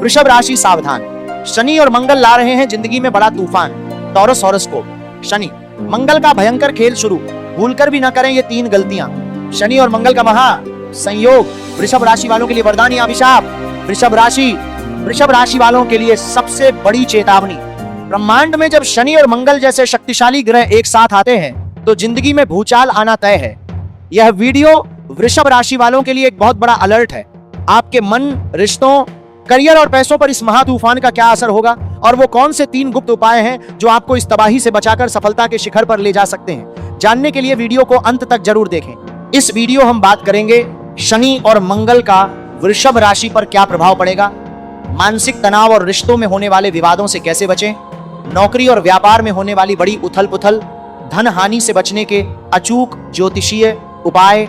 वृषभ राशि सावधान, शनि और मंगल ला रहे हैं जिंदगी में बड़ा तूफान। Taurus horoscope. शनि मंगल का भयंकर खेल शुरू, भूलकर भी न करें ये 3 गलतियां। शनि और मंगल का महा संयोग वृषभ राशि वालों के लिए वरदान या अभिशाप। वृषभ राशि वालों के लिए सबसे बड़ी चेतावनी। ब्रह्मांड में जब शनि और मंगल जैसे शक्तिशाली ग्रह एक साथ आते हैं तो जिंदगी में भूचाल आना तय है। यह वीडियो वृषभ राशि वालों के लिए एक बहुत बड़ा अलर्ट है। आपके मन, रिश्तों, करियर और पैसों पर इस महातूफान का क्या असर होगा और वो कौन से 3 गुप्त उपाय हैं जो आपको इस तबाही से बचाकर सफलता के शिखर पर ले जा सकते हैं। जानने के लिए वीडियो को अंत तक जरूर देखें। इस वीडियो हम बात करेंगे शनि और मंगल का वृषभ राशि पर क्या प्रभाव पड़ेगा, मानसिक तनाव और रिश्तों में होने वाले विवादों से कैसे बचें, नौकरी और व्यापार में होने वाली बड़ी उथल-पुथल, धन हानि से बचने के अचूक ज्योतिषीय उपाय,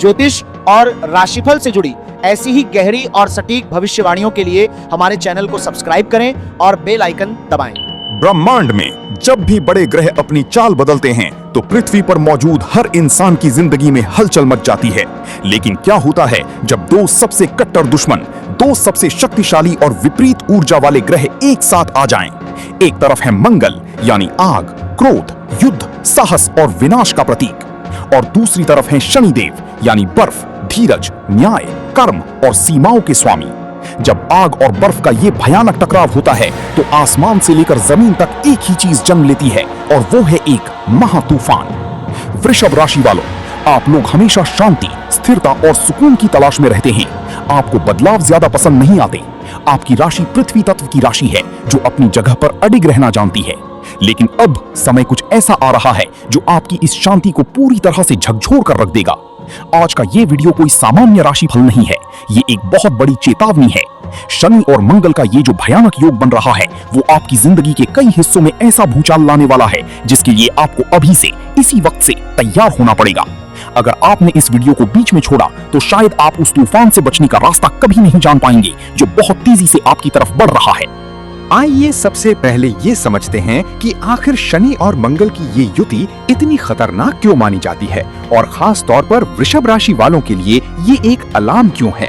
ज्योतिष और राशिफल से जुड़ी ऐसी ही गहरी और सटीक भविष्यवाणियों के लिए हमारे चैनल को सब्सक्राइब करें और बेल आइकन दबाएं। ब्रह्मांड में जब भी बड़े ग्रह अपनी चाल बदलते हैं तो पृथ्वी पर मौजूद हर इंसान की जिंदगी में हलचल मच जाती है। लेकिन क्या होता है जब 2 सबसे कट्टर दुश्मन, 2 सबसे शक्तिशाली और विपरीत ऊर्जा वाले ग्रह एक साथ आ जाएं? एक तरफ है मंगल यानी आग, क्रोध, युद्ध, साहस और विनाश का प्रतीक, और दूसरी तरफ है शनिदेव यानी बर्फ, धीरज, न्याय, कर्म और सीमाओं के स्वामी। जब आग और बर्फ का ये भयानक टकराव होता है तो आसमान से लेकर जमीन तक एक ही चीज जन्म लेती है और वो है एक महातूफान। वृषभ राशि वालों, आप लोग हमेशा शांति, स्थिरता और सुकून की तलाश में रहते हैं। आपको बदलाव ज्यादा पसंद नहीं आते। आपकी राशि पृथ्वी तत्व की राशि है जो अपनी जगह पर अडिग रहना जानती है। लेकिन अब समय कुछ ऐसा आ रहा है जो आपकी इस शांति को पूरी तरह से झकझोर कर रख देगा। आज का ये वीडियो कोई सामान्य राशिफल नहीं है, ये एक बहुत बड़ी चेतावनी है। शनि और मंगल का ये जो भयानक योग बन रहा है वो आपकी जिंदगी के कई हिस्सों में ऐसा भूचाल लाने वाला है जिसके लिए आपको अभी से, इसी वक्त से तैयार होना पड़ेगा। अगर आपने इस वीडियो को बीच में छोड़ा तो शायद आप उस तूफान से बचने का रास्ता कभी नहीं जान पाएंगे जो बहुत तेजी से आपकी तरफ बढ़ रहा है। आइए सबसे पहले ये समझते हैं कि आखिर शनि और मंगल की ये युति इतनी खतरनाक क्यों मानी जाती है और खास तौर पर वृषभ राशि वालों के लिए ये एक अलार्म क्यों है।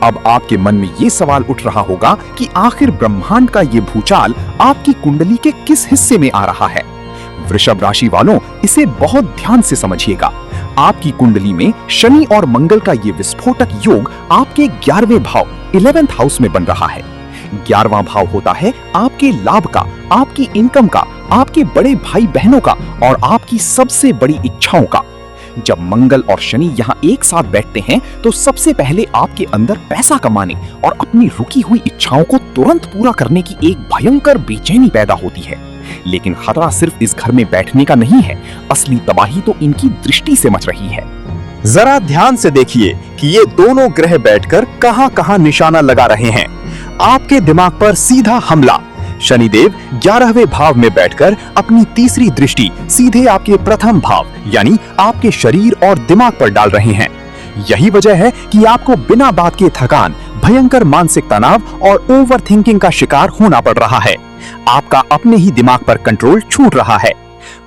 अब आपके मन में ये सवाल उठ रहा होगा कि आखिर ब्रह्मांड का ये भूचाल आपकी कुंडली के किस हिस्से में आ रहा है। वृषभ राशि वालों, इसे बहुत ध्यान से समझिएगा। आपकी कुंडली में शनि और मंगल का ये विस्फोटक योग आपके 11वें भाव 11th हाउस में बन रहा है। 11वां भाव होता है आपके लाभ का, आपकी इनकम का, आपके बड़े भाई बहनों का और आपकी सबसे बड़ी इच्छाओं का। जब मंगल और शनि यहाँ एक साथ बैठते हैं तो सबसे पहले आपके अंदर पैसा कमाने और अपनी रुकी हुई इच्छाओं को तुरंत पूरा करने की एक भयंकर बेचैनी पैदा होती है। लेकिन खतरा सिर्फ इस घर में बैठने का नहीं है, असली तबाही तो इनकी दृष्टि से मच रही है। जरा ध्यान से देखिए कि ये दोनों ग्रह बैठकर कहां-कहां निशाना लगा रहे हैं। आपके दिमाग पर सीधा हमला। शनिदेव 11वें भाव में बैठकर अपनी तीसरी दृष्टि सीधे आपके प्रथम भाव यानी आपके शरीर और दिमाग पर डाल रहे हैं। यही वजह है कि आपको बिना बात के थकान, भयंकर मानसिक तनाव और ओवर थिंकिंग का शिकार होना पड़ रहा है। आपका अपने ही दिमाग पर कंट्रोल छूट रहा है।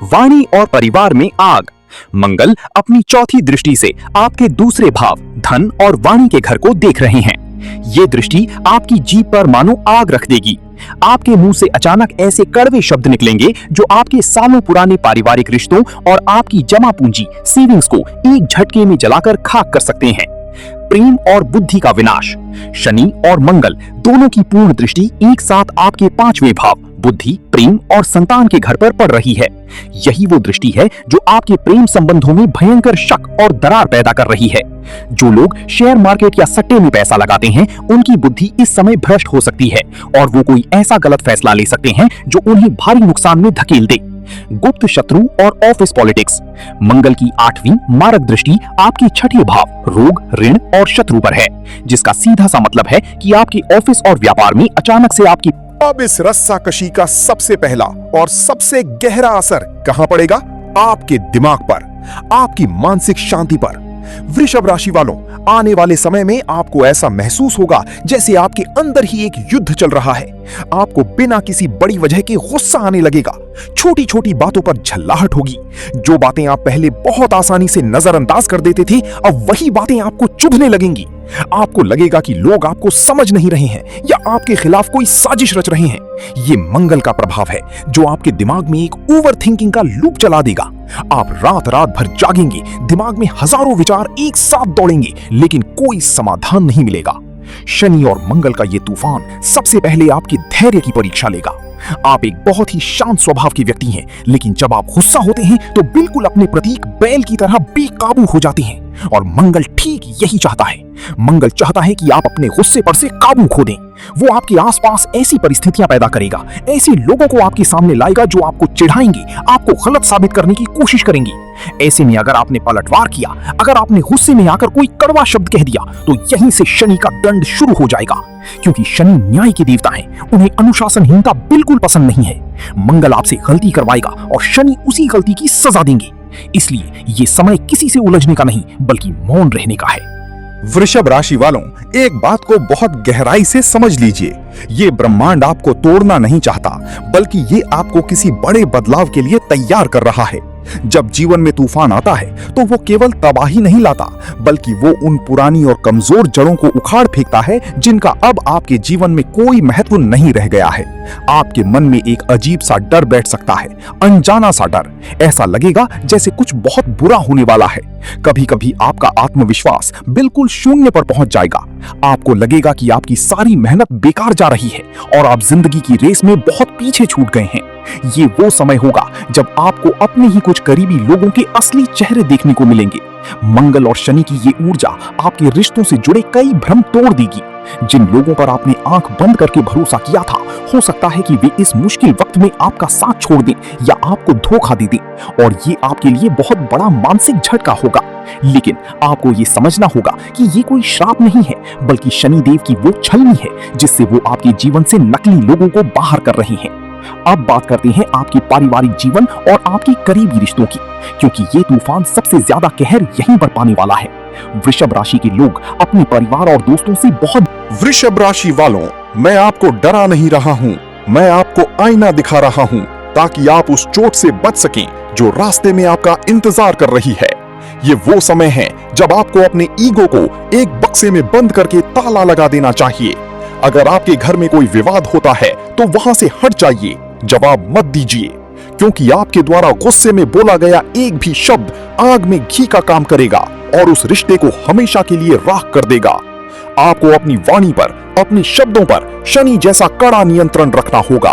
वाणी और परिवार में आग। मंगल अपनी चौथी दृष्टि से आपके दूसरे भाव धन और वाणी के घर को देख रहे हैं। ये दृष्टि आपकी जीभ पर मानो आग रख देगी। आपके मुंह से अचानक ऐसे कड़वे शब्द निकलेंगे जो आपके सालों पुराने पारिवारिक रिश्तों और आपकी जमा पूंजी सेविंग्स को एक झटके में जलाकर खाक कर सकते हैं। प्रेम और बुद्धि का विनाश। शनि और मंगल दोनों की पूर्ण दृष्टि एक साथ आपके 5वें भाव बुद्धि, प्रेम और संतान के घर पर पड़ रही है। यही वो दृष्टि है जो आपके प्रेम संबंधों में भयंकर शक और दरार पैदा कर रही है। जो लोग शेयर मार्केट या सट्टे में पैसा लगाते हैं उनकी बुद्धि इस समय भ्रष्ट हो सकती है और वो कोई ऐसा गलत फैसला ले सकते हैं जो उन्हें भारी नुकसान में धकेल दे। गुप्त शत्रु और ऑफिस पॉलिटिक्स। मंगल की 8वीं मारक दृष्टि आपके 6ठे भाव रोग, ऋण और शत्रु पर है, जिसका सीधा सा मतलब है कि आपके ऑफिस और व्यापार में अचानक से आपकी अब इस रस्साकशी का सबसे पहला और सबसे गहरा असर कहां पड़ेगा? आपके दिमाग पर, आपकी मानसिक शांति पर। वृषभ राशि वालों, आने वाले समय में आपको ऐसा महसूस होगा जैसे आपके अंदर ही एक युद्ध चल रहा है। आपको बिना किसी बड़ी वजह के गुस्सा आने लगेगा। छोटी छोटी बातों पर झल्लाहट होगी। जो बातें आप पहले बहुत आसानी से नजरअंदाज कर देते थे अब वही बातें आपको चुभने लगेंगी। आपको लगेगा कि लोग आपको समझ नहीं रहे हैं या आपके खिलाफ कोई साजिश रच रहे हैं। ये मंगल का प्रभाव है जो आपके दिमाग में एक ओवर थिंकिंग का लूप चला देगा। आप रात रात भर जागेंगे, दिमाग में हजारों विचार एक साथ दौड़ेंगे, लेकिन कोई समाधान नहीं मिलेगा। शनि और मंगल का ये तूफान सबसे पहले आपके धैर्य की परीक्षा लेगा। आप एक बहुत ही शांत स्वभाव के व्यक्ति हैं, लेकिन जब आप गुस्सा होते हैं तो बिल्कुल अपने प्रतीक बैल की तरह बेकाबू हो जाते हैं। और मंगल ठीक यही चाहता है। मंगल चाहता है कि आप अपने गुस्से पर से काबू खो दें। वो आपके आसपास ऐसी परिस्थितियां पैदा करेगा, ऐसे लोगों को आपके सामने लाएगा जो आपको चिढ़ाएंगे, आपको गलत साबित करने की कोशिश करेंगे। ऐसे में अगर आपने पलटवार किया, अगर आपने गुस्से में आकर कोई कड़वा शब्द कह दिया, तो यहीं से शनि का दंड शुरू हो जाएगा। क्योंकि शनि न्याय के देवता हैं, उन्हें अनुशासनहीनता बिल्कुल पसंद नहीं है। मंगल आपसे गलती करवाएगा और शनि उसी गलती की सजा देंगे। इसलिए ये समय किसी से उलझने का नहीं, बल्कि मौन रहने का है। वृषभ राशि वालों, एक बात को बहुत गहराई से समझ लीजिए। ये ब्रह्मांड आपको तोड़ना नहीं चाहता, बल्कि ये आपको किसी बड़े बदलाव के लिए तैयार कर रहा है। जब जीवन में तूफान आता है तो वो केवल तबाही नहीं लाता, बल्कि वो उन पुरानी और कमजोर जड़ों को उखाड़ फेंकता है जिनका अब आपके जीवन में कोई महत्व नहीं रह गया है। आपके मन में एक अजीब सा डर बैठ सकता है, अनजाना सा डर। ऐसा लगेगा जैसे कुछ बहुत बुरा होने वाला है। कभी कभी आपका आत्मविश्वास बिल्कुल शून्य पर पहुंच जाएगा। आपको लगेगा कि आपकी सारी मेहनत बेकार जा रही है और आप जिंदगी की रेस में बहुत पीछे छूट गए हैं। ये वो समय होगा जब आपको अपने ही कुछ करीबी लोगों के असली चेहरे देखने को मिलेंगे। मंगल और शनि की ये ऊर्जा आपके रिश्तों से जुड़े कई भ्रम तोड़ देगी। जिन लोगों पर आपने आंख बंद करके भरोसा किया था, हो सकता है कि वे इस मुश्किल वक्त में आपका साथ छोड़ दें या आपको धोखा दे दें, और ये आपके लिए बहुत बड़ा मानसिक झटका होगा। लेकिन आपको ये समझना होगा कि ये कोई श्राप नहीं है, बल्कि शनिदेव की वो छलनी है जिससे वो आपके जीवन से नकली लोगों को बाहर कर रहे हैं। अब बात करते हैं आपके पारिवारिक जीवन और आपके करीबी रिश्तों की, क्योंकि ये तूफान सबसे ज्यादा कहर यहीं पर पाने वाला है। वृषभ राशि के लोग अपने परिवार और दोस्तों से बहुत। वृषभ राशि वालों, मैं आपको डरा नहीं रहा हूँ, मैं आपको आईना दिखा रहा हूँ ताकि आप उस चोट से बच सकें जो रास्ते में आपका इंतजार कर रही है। ये वो समय है जब आपको अपने ईगो को एक बक्से में बंद करके ताला लगा देना चाहिए। अगर आपके घर में कोई विवाद होता है तो वहां से हट जाइए, जवाब मत दीजिए, क्योंकि आपके द्वारा गुस्से में बोला गया एक भी शब्द आग में घी का काम करेगा और उस रिश्ते को हमेशा के लिए राख कर देगा। आपको अपनी वाणी पर, अपने शब्दों पर शनि जैसा कड़ा नियंत्रण रखना होगा।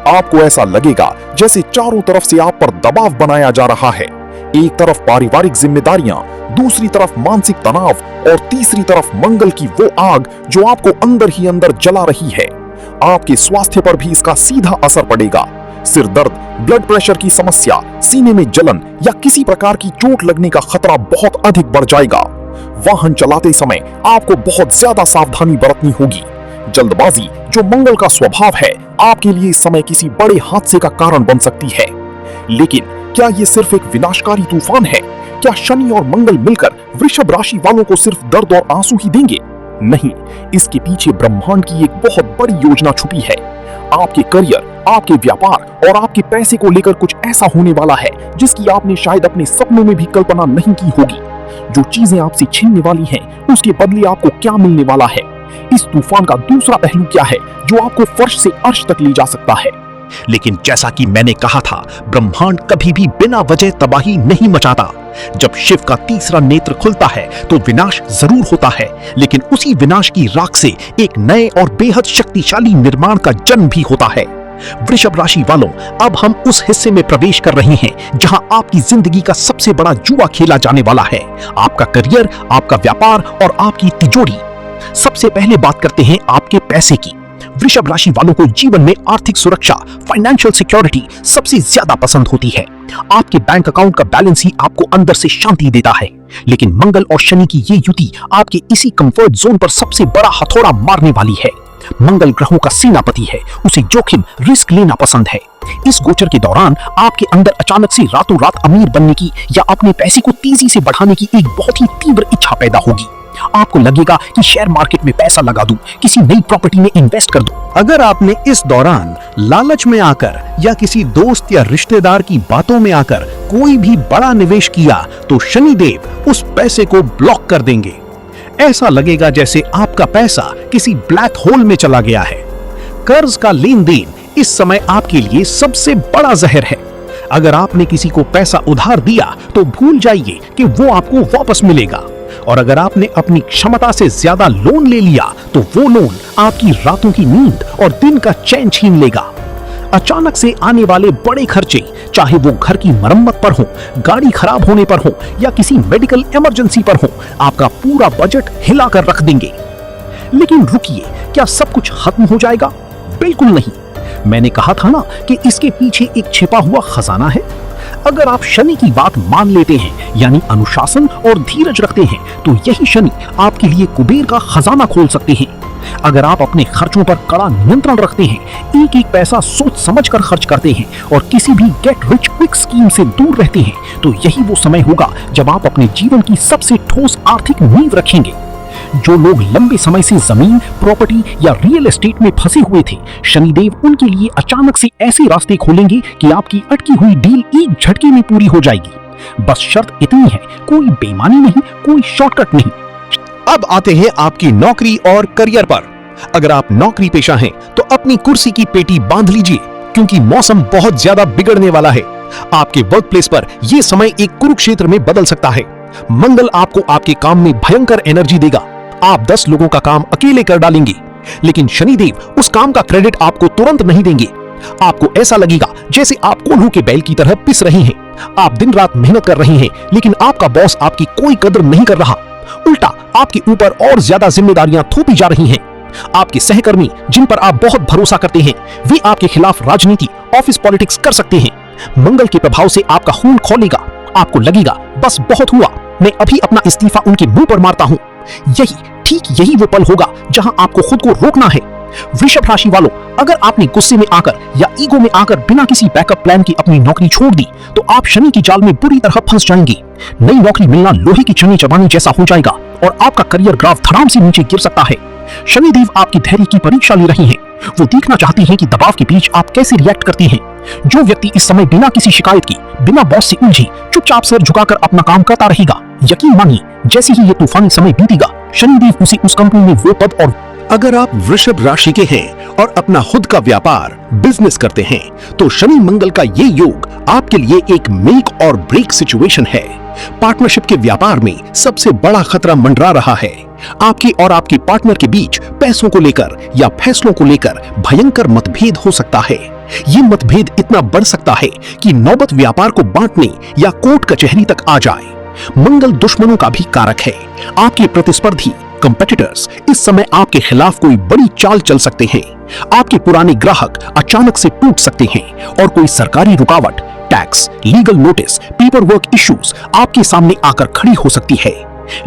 आपको ऐसा लगेगा जैसे चारों तरफ से आप पर दबाव बनाया जा रहा है। एक तरफ पारिवारिक जिम्मेदारियां, दूसरी तरफ मानसिक तनाव और तीसरी तरफ मंगल की वो आग जो आपको अंदर ही अंदर जला रही है। आपके स्वास्थ्य पर भी इसका सीधा असर पड़ेगा। सिर दर्द, ब्लड प्रेशर की समस्या, सीने में जलन या किसी प्रकार की चोट लगने का खतरा बहुत अधिक बढ़ जाएगा। वाहन चलाते समय आपको बहुत ज्यादा सावधानी बरतनी होगी। जल्दबाजी, जो मंगल का स्वभाव है, आपके लिए इस समय किसी बड़े हादसे का कारण बन सकती है। लेकिन क्या ये सिर्फ एक विनाशकारी तूफान है? क्या शनि और मंगल मिलकर वृषभ राशि वालों को सिर्फ दर्द और आंसू ही देंगे? नहीं, इसके पीछे ब्रह्मांड की एक बहुत बड़ी योजना छुपी है। आपके करियर, आपके व्यापार और आपके पैसे को लेकर कुछ ऐसा होने वाला है जिसकी आपने शायद अपने सपनों में भी कल्पना नहीं की होगी। जो चीजें आपसे छीनने वाली हैं, उसके बदले आपको क्या मिलने वाला है? इस तूफान का दूसरा पहलू क्या है जो आपको फर्श से अर्श तक ले जा सकता है? लेकिन जैसा कि मैंने कहा था, ब्रह्मांड कभी भी बिना वजह तबाही नहीं मचाता। जब शिव का तीसरा नेत्र खुलता है तो विनाश जरूर होता है, लेकिन उसी विनाश की राख से एक नए और बेहद शक्तिशाली निर्माण का जन्म भी होता है। वृषभ राशि वालों, अब हम उस हिस्से में प्रवेश कर रहे हैं जहां आपकी जिंदगी का सबसे बड़ा जुआ खेला जाने वाला है। आपका करियर, आपका व्यापार और आपकी तिजोरी। सबसे पहले बात करते हैं आपके पैसे की। वृषभ राशि वालों को जीवन में आर्थिक सुरक्षा, फाइनेंशियल सिक्योरिटी सबसे ज्यादा पसंद होती है। आपके बैंक अकाउंट का बैलेंस ही आपको अंदर से शांति देता है। लेकिन मंगल और शनि की ये युति आपके इसी कंफर्ट जोन पर सबसे बड़ा हथौड़ा मारने वाली है। मंगल ग्रहों का सेनापति है, उसे जोखिम, रिस्क लेना पसंद है। इस गोचर के दौरान आपके अंदर अचानक से रातों रात अमीर बनने की या अपने पैसे को तेजी से बढ़ाने की एक बहुत ही तीव्र इच्छा पैदा होगी। आपको लगेगा कि शेयर मार्केट में पैसा लगा दूं, किसी नई प्रॉपर्टी में इन्वेस्ट कर दूं। अगर आपने इस दौरान लालच में आकर या किसी दोस्त या रिश्तेदार की बातों में आकर कोई भी बड़ा निवेश किया तो शनिदेव उस पैसे को ब्लॉक कर देंगे। ऐसा लगेगा जैसे आपका पैसा किसी ब्लैक होल में चला गया है। कर्ज का लेन देन इस समय आपके लिए सबसे बड़ा जहर है। अगर आपने किसी को पैसा उधार दिया तो भूल जाइए कि वो आपको वापस मिलेगा, और अगर आपने अपनी क्षमता से ज्यादा लोन ले लिया तो वो लोन आपकी रातों की नींद और दिन का चैन छीन लेगा। अचानक से आने वाले बड़े खर्चे, चाहे वो घर की मरम्मत पर हो, गाड़ी खराब होने पर हो या किसी मेडिकल इमरजेंसी पर हो, आपका पूरा बजट हिला कर रख देंगे। लेकिन रुकिए, क्या सब कुछ खत्म हो जाएगा? बिल्कुल नहीं। मैंने कहा था ना कि इसके पीछे एक छिपा हुआ खजाना है। अगर आप शनि की बात मान लेते हैं, यानी अनुशासन और धीरज रखते हैं, तो यही शनि आपके लिए कुबेर का खजाना खोल सकते हैं। अगर आप अपने खर्चों पर कड़ा नियंत्रण रखते हैं, एक एक पैसा सोच समझ कर खर्च करते हैं और किसी भी गेट रिच क्विक स्कीम से दूर रहते हैं, तो यही वो समय होगा जब आप अपने जीवन की सबसे ठोस आर्थिक नींव रखेंगे। जो लोग लंबे समय से जमीन, प्रॉपर्टी या रियल एस्टेट में फंसे हुए थे, शनिदेव उनके लिए अचानक से ऐसे रास्ते खोलेंगे कि आपकी अटकी हुई डील एक झटके में पूरी हो जाएगी। बस शर्त इतनी है, कोई बेईमानी नहीं, कोई शॉर्टकट नहीं। अब आते हैं आपकी नौकरी और करियर पर। अगर आप नौकरी पेशा हैं तो अपनी कुर्सी की पेटी बांध लीजिए, क्योंकि मौसम बहुत ज्यादा बिगड़ने वाला है। आपके वर्क प्लेस पर यह समय एक कुरुक्षेत्र में बदल सकता है। मंगल आपको आपके काम में भयंकर एनर्जी देगा। आप 10 लोगों का काम अकेले कर डालेंगे, लेकिन शनिदेव उस काम का क्रेडिट आपको तुरंत नहीं देंगे। आपको ऐसा लगेगा जैसे आप कोल्हू के बैल की तरह पिस रहे हैं। आप दिन रात मेहनत कर रहे हैं, लेकिन आपका बॉस आपकी कोई कदर नहीं कर रहा। उल्टा आपके ऊपर और ज्यादा जिम्मेदारियां थोपी जा रही हैं। आपके सहकर्मी, जिन पर आप बहुत भरोसा करते हैं, वे आपके खिलाफ राजनीति, ऑफिस पॉलिटिक्स कर सकते हैं। मंगल के प्रभाव से आपका खून खौलेगा। आपको लगेगा बस बहुत हुआ, मैं अभी अपना इस्तीफा उनके मुंह पर मारता हूं। ठीक यही वो पल होगा जहां आपको खुद को रोकना है। वृषभ राशि वालों, अगर आपने गुस्से में आकर या ईगो में आकर बिना किसी बैकअप प्लान की अपनी नौकरी छोड़ दी, तो आप शनि की जाल में बुरी तरह फंस जाएंगे। नई नौकरी मिलना लोहे की चने चबाने जैसा हो जाएगा और आपका करियर ग्राफ धड़ाम से नीचे गिर सकता है। शनिदेव आपकी धैर्य की परीक्षा ले रहे हैं। वो देखना चाहते हैं कि दबाव के बीच आप कैसे रिएक्ट करते हैं। जो व्यक्ति इस समय बिना किसी शिकायत की, बिना बॉस से उलझे, चुपचाप सिर झुकाकर अपना काम करता रहेगा, यकीन मानिए जैसे ही ये तूफानी समय बीतेगा, शनिदेव उसे उस कंपनी में वो पद और अगर आप वृषभ राशि के हैं और अपना खुद का व्यापार, बिजनेस करते हैं, तो शनि मंगल का ये योग आपके लिए एक मेक और ब्रेक सिचुएशन है। पार्टनरशिप के व्यापार में सबसे बड़ा खतरा मंडरा रहा है। आपके और आपके पार्टनर के बीच पैसों को लेकर या फैसलों को लेकर भयंकर मतभेद हो सकता है। ये मतभेद इतना बढ़ सकता है कि नौबत व्यापार को बांटने या कोर्ट कचहरी तक आ जाए। मंगल दुश्मनों का भी कारक है। आपके प्रतिस्पर्धी, कंपेटिटर्स इस समय आपके खिलाफ कोई बड़ी चाल चल सकते हैं। आपके पुराने ग्राहक अचानक से टूट सकते हैं और कोई सरकारी रुकावट, tax, legal notice, paper work issues आपके सामने आकर खड़ी हो सकती है।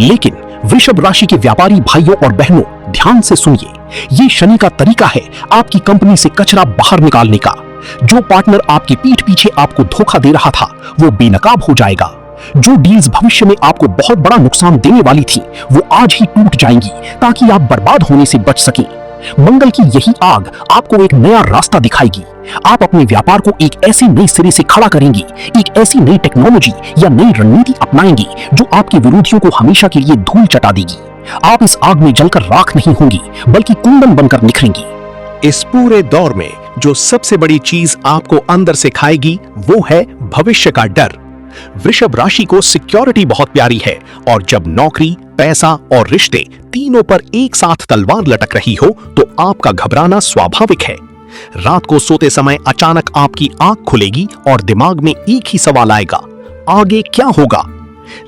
लेकिन वृषभ राशि के व्यापारी भाइयों और बहनों, ध्यान से सुनिए, ये शनि का तरीका है आपकी कंपनी से कचरा बाहर निकालने का। जो पार्टनर आपकी पीठ पीछे आपको धोखा दे रहा था, वो बेनकाब हो जाएगा। जो डील्स भविष्य में आपको बहुत बड़ा नुकसान देने वाली थी, वो आज ही टूट जाएंगी ताकि आप बर्बाद होने से बच सकें। मंगल की यही आग आपको एक नया रास्ता दिखाएगी। आप अपने व्यापार को एक ऐसे नए सिरे से खड़ा करेंगी, एक ऐसी नई टेक्नोलॉजी या नई रणनीति अपनाएंगी जो आपके विरोधियों को हमेशा के लिए धूल चटा देगी। आप इस आग में जलकर राख नहीं होंगी, बल्कि कुंदन बनकर निखरेंगी। इस पूरे दौर में जो सबसे बड़ी चीज आपको अंदर से खाएगी, वो है भविष्य का डर। वृषभ राशि को सिक्योरिटी बहुत प्यारी है, और जब नौकरी, पैसा और रिश्ते तीनों पर एक साथ तलवार लटक रही हो, तो आपका घबराना स्वाभाविक है। रात को सोते समय अचानक आपकी आंख खुलेगी और दिमाग में एक ही सवाल आएगा, आगे क्या होगा?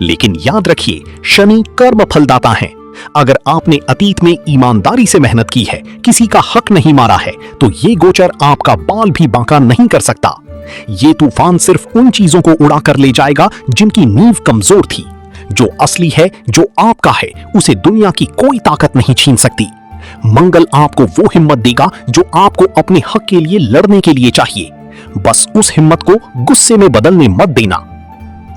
लेकिन याद रखिए, शनि कर्म फलदाता है। अगर आपने अतीत में ईमानदारी से मेहनत की है, किसी का हक नहीं मारा है, तो ये गोचर आपका बाल भी बांका नहीं कर सकता। ये तूफान सिर्फ उन चीजों को उड़ा कर ले जाएगा जिनकी नींव कमजोर थी। जो असली है, जो आपका है, उसे दुनिया की कोई ताकत नहीं छीन सकती। मंगल आपको वो हिम्मत देगा जो आपको अपने हक के लिए लड़ने के लिए चाहिए। बस उस हिम्मत को गुस्से में बदलने मत देना।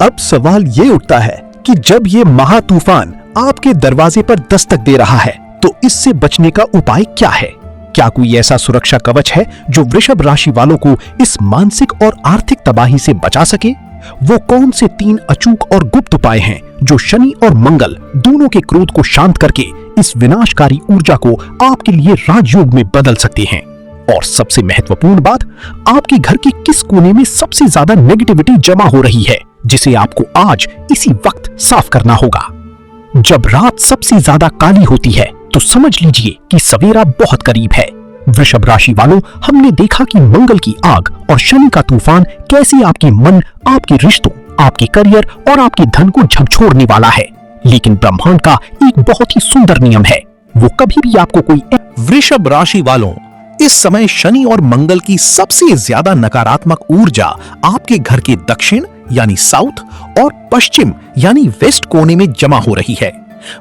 अब सवाल ये उठता है कि जब ये महातूफान आपके दरवाजे पर दस्तक दे रहा है, तो इससे बचने का उपाय क्या है? क्या कोई ऐसा सुरक्षा कवच है जो वृषभ राशि वालों को इस मानसिक और आर्थिक तबाही से बचा सके? वो कौन से 3 अचूक और गुप्त उपाय हैं जो शनि और मंगल दोनों के क्रोध को शांत करके इस विनाशकारी ऊर्जा को आपके लिए राजयोग में बदल सकते हैं? और सबसे महत्वपूर्ण बात, आपके घर के किस कोने में सबसे ज्यादा नेगेटिविटी जमा हो रही है जिसे आपको आज इसी वक्त साफ करना होगा। जब रात सबसे ज्यादा काली होती है तो समझ लीजिए कि सवेरा बहुत करीब है। वृषभ राशि वालों, हमने देखा कि मंगल की आग और शनि का तूफान कैसे आपके मन, आपके रिश्तों, आपके करियर और आपके धन को झकझोरने वाला है। लेकिन ब्रह्मांड का एक बहुत ही सुंदर नियम है, वो कभी भी आपको कोई वृषभ राशि वालों, इस समय शनि और मंगल की सबसे ज्यादा नकारात्मक ऊर्जा आपके घर के दक्षिण यानी साउथ और पश्चिम यानी वेस्ट कोने में जमा हो रही है।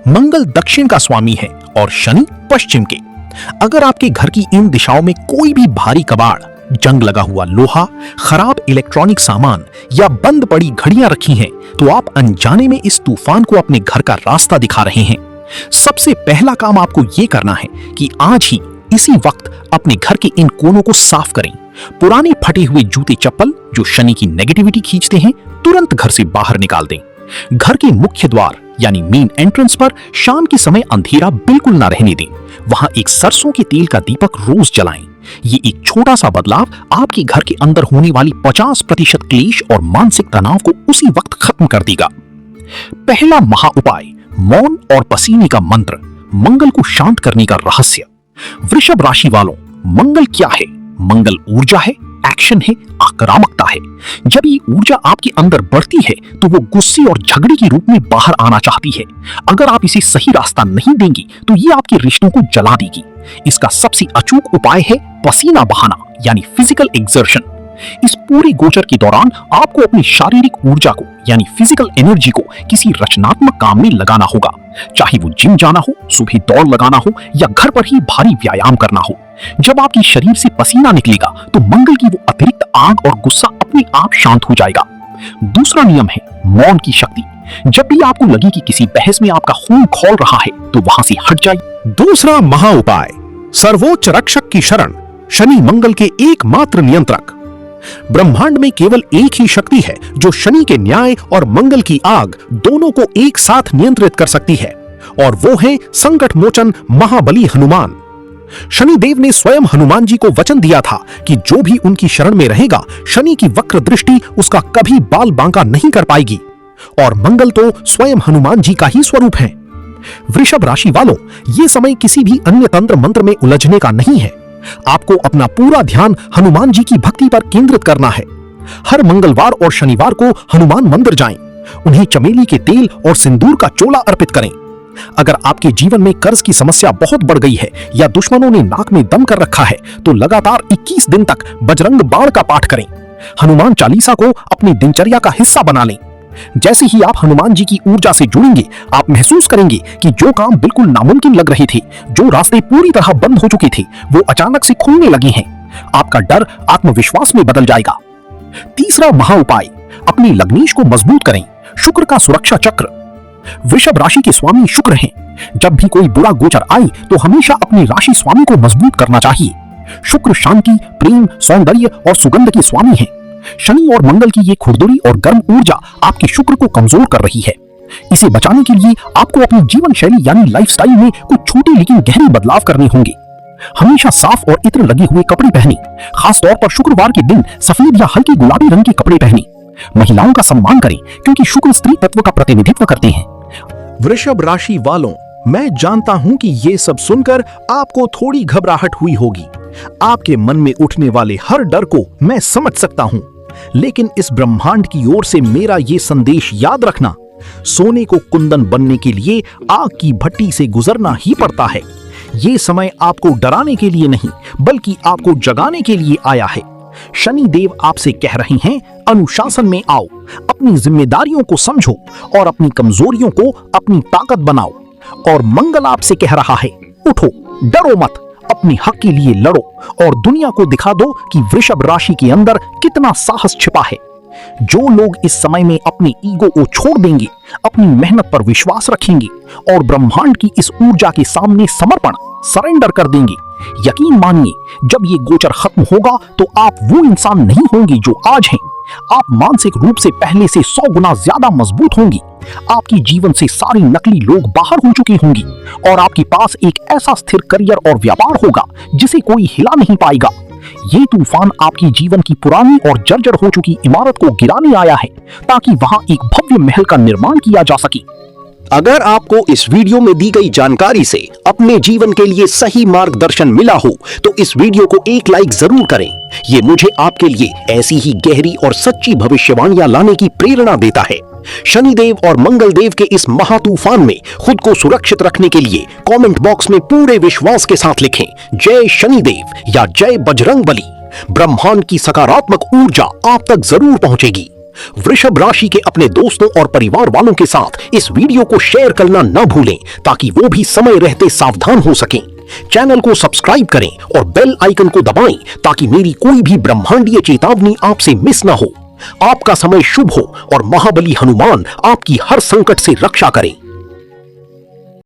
मंगल दक्षिण का स्वामी है और शनि पश्चिम के। अगर आपके घर की इन दिशाओं में कोई भी भारी कबाड़, जंग लगा हुआ लोहा, खराब इलेक्ट्रॉनिक सामान या बंद पड़ी घड़ियां रखी हैं, तो आप अनजाने में इस तूफान को अपने घर का रास्ता दिखा रहे हैं। सबसे पहला काम आपको यह करना है कि आज ही इसी वक्त अपने घर के इन कोनों को साफ करें। पुराने फटे हुए जूते चप्पल जो शनि की नेगेटिविटी खींचते हैं, तुरंत घर से बाहर निकाल दें। घर के मुख्य द्वार यानी मेन एंट्रेंस पर शाम के समय अंधेरा बिल्कुल ना रहने दें। वहां एक सरसों के तेल का दीपक रोज जलाएं। ये एक छोटा सा बदलाव आपके घर के अंदर होने वाली 50% क्लेश और मानसिक तनाव को उसी वक्त खत्म कर देगा। पहला महा उपाय, मौन और पसीने का मंत्र, मंगल को शांत करने का रहस्य। वृषभ राशि वालों, मंगल क्या है? मंगल ऊर्जा है, एक्शन है, आक्रामकता है। जब ये ऊर्जा आपके अंदर बढ़ती है तो वो गुस्से और झगड़े के रूप में बाहर आना चाहती है। अगर आप इसे सही रास्ता नहीं देंगी तो ये आपके रिश्तों को जला देगी। इसका सबसे अचूक उपाय है पसीना बहाना यानी फिजिकल एक्सर्शन। इस पूरे गोचर के दौरान आपको अपनी शारीरिक ऊर्जा को यानी फिजिकल एनर्जी को किसी रचनात्मक काम में लगाना होगा। चाहे वो जिम जाना हो, सुबह दौड़ लगाना हो या घर पर ही भारी व्यायाम करना हो। जब आपके शरीर से पसीना निकलेगा तो मंगल की वो अतिरिक्त आग और गुस्सा अपने आप शांत हो जाएगा। दूसरा नियम है मौन की शक्ति। जब भी आपको लगे कि किसी बहस में आपका खून खौल रहा है तो वहां से हट जाइए। दूसरा महा उपाय, सर्वोच्च रक्षक की शरण, शनि मंगल के एकमात्र नियंत्रक। ब्रह्मांड में केवल एक ही शक्ति है जो शनि के न्याय और मंगल की आग दोनों को एक साथ नियंत्रित कर सकती है, और वो है संकट मोचन महाबली हनुमान। शनिदेव ने स्वयं हनुमान जी को वचन दिया था कि जो भी उनकी शरण में रहेगा, शनि की वक्र दृष्टि उसका कभी बाल बांका नहीं कर पाएगी। और मंगल तो स्वयं हनुमान जी का ही स्वरूप है। वृषभ राशि वालों, ये समय किसी भी अन्य तंत्र मंत्र में उलझने का नहीं है। आपको अपना पूरा ध्यान हनुमान जी की भक्ति पर केंद्रित करना है। हर मंगलवार और शनिवार को हनुमान मंदिर जाएं। उन्हें चमेली के तेल और सिंदूर का चोला अर्पित करें। अगर आपके जीवन में कर्ज की समस्या बहुत बढ़ गई है या दुश्मनों ने नाक में दम कर रखा है तो लगातार 21 दिन तक बजरंग बाण का पाठ करें। हनुमान चालीसा को अपनी दिनचर्या का हिस्सा बना लें। जैसे ही आप हनुमान जी की ऊर्जा से जुड़ेंगे, आप महसूस करेंगे कि जो काम बिल्कुल नामुमकिन लग रहे थे, जो रास्ते पूरी तरह बंद हो चुके थे, वो अचानक से खुलने लगे हैं। आपका डर आत्मविश्वास में बदल जाएगा। तीसरा महा उपाय, अपनी लग्नेश को मजबूत करें, शुक्र का सुरक्षा चक्र। वृषभ राशि के स्वामी शुक्र हैं। जब भी कोई बुरा गोचर आए तो हमेशा अपनी राशि स्वामी को मजबूत करना चाहिए। शुक्र शांति, प्रेम, सौंदर्य और सुगंध के स्वामी हैं। शनि और मंगल की ये खुरदुरी और गर्म ऊर्जा आपके शुक्र को कमजोर कर रही है। इसे बचाने के लिए आपको अपनी जीवन शैली यानी लाइफस्टाइल में कुछ छोटे लेकिन गहरे बदलाव करने होंगे। हमेशा साफ और इत्र लगे हुए कपड़े पहने, खास तौर पर शुक्रवार के दिन सफेद या हल्के गुलाबी रंग के कपड़े पहने। महिलाओं का सम्मान करें क्योंकि शुक्र स्त्री तत्व का प्रतिनिधित्व करते हैं। वृषभ राशि वालों, मैं जानता हूं कि ये सब सुनकर आपको थोड़ी घबराहट हुई होगी। आपके मन में उठने वाले हर डर को मैं समझ सकता हूं, लेकिन इस ब्रह्मांड की ओर से मेरा ये संदेश याद रखना, सोने को कुंदन बनने के लिए आग की भट्टी से गुजरना ही पड़ता है। ये समय आपको डराने के लिए नहीं बल्कि आपको जगाने के लिए आया है। शनि देव आपसे कह रहे हैं, अनुशासन में आओ, अपनी जिम्मेदारियों को समझो और अपनी कमजोरियों को अपनी ताकत बनाओ। और मंगल आपसे कह रहा है, उठो, डरो मत, अपने हक के लिए लड़ो और दुनिया को दिखा दो कि वृषभ राशि के अंदर कितना साहस छिपा है। जो लोग इस समय में अपनी ईगो को छोड़ देंगे, अपनी मेहनत पर विश्वास रखेंगे और ब्रह्मांड की इस ऊर्जा के सामने समर्पण सरेंडर कर देंगे, यकीन मानिए जब ये गोचर खत्म होगा तो आप वो इंसान नहीं होंगे जो आज हैं, आप मानसिक रूप से पहले से 100 गुना ज्यादा मजबूत होंगी। आपकी जीवन से सारी नकली लोग बाहर हो चुके होंगी और आपके पास एक ऐसा स्थिर करियर और व्यापार होगा जिसे कोई हिला नहीं पाएगा। ये तूफान आपकी जीवन की पुरानी और जर्जर हो चुकी इमारत को गिराने आया है ताकि वहां एक भव्य महल का निर्माण किया जा सके। अगर आपको इस वीडियो में दी गई जानकारी से अपने जीवन के लिए सही मार्गदर्शन मिला हो तो इस वीडियो को एक लाइक जरूर करें। ये मुझे आपके लिए ऐसी ही गहरी और सच्ची भविष्यवाणियां लाने की प्रेरणा देता है। शनिदेव और मंगल देव के इस महातूफान में खुद को सुरक्षित रखने के लिए कमेंट बॉक्स में पूरे विश्वास के साथ लिखें जय शनिदेव या जय बजरंग बली। ब्रह्मांड की सकारात्मक ऊर्जा आप तक जरूर पहुंचेगी। वृषभ राशि के अपने दोस्तों और परिवार वालों के साथ इस वीडियो को शेयर करना न भूलें ताकि वो भी समय रहते सावधान हो सकें। चैनल को सब्सक्राइब करें और बेल आइकन को दबाएं ताकि मेरी कोई भी ब्रह्मांडीय चेतावनी आपसे मिस ना हो। आपका समय शुभ हो और महाबली हनुमान आपकी हर संकट से रक्षा करें।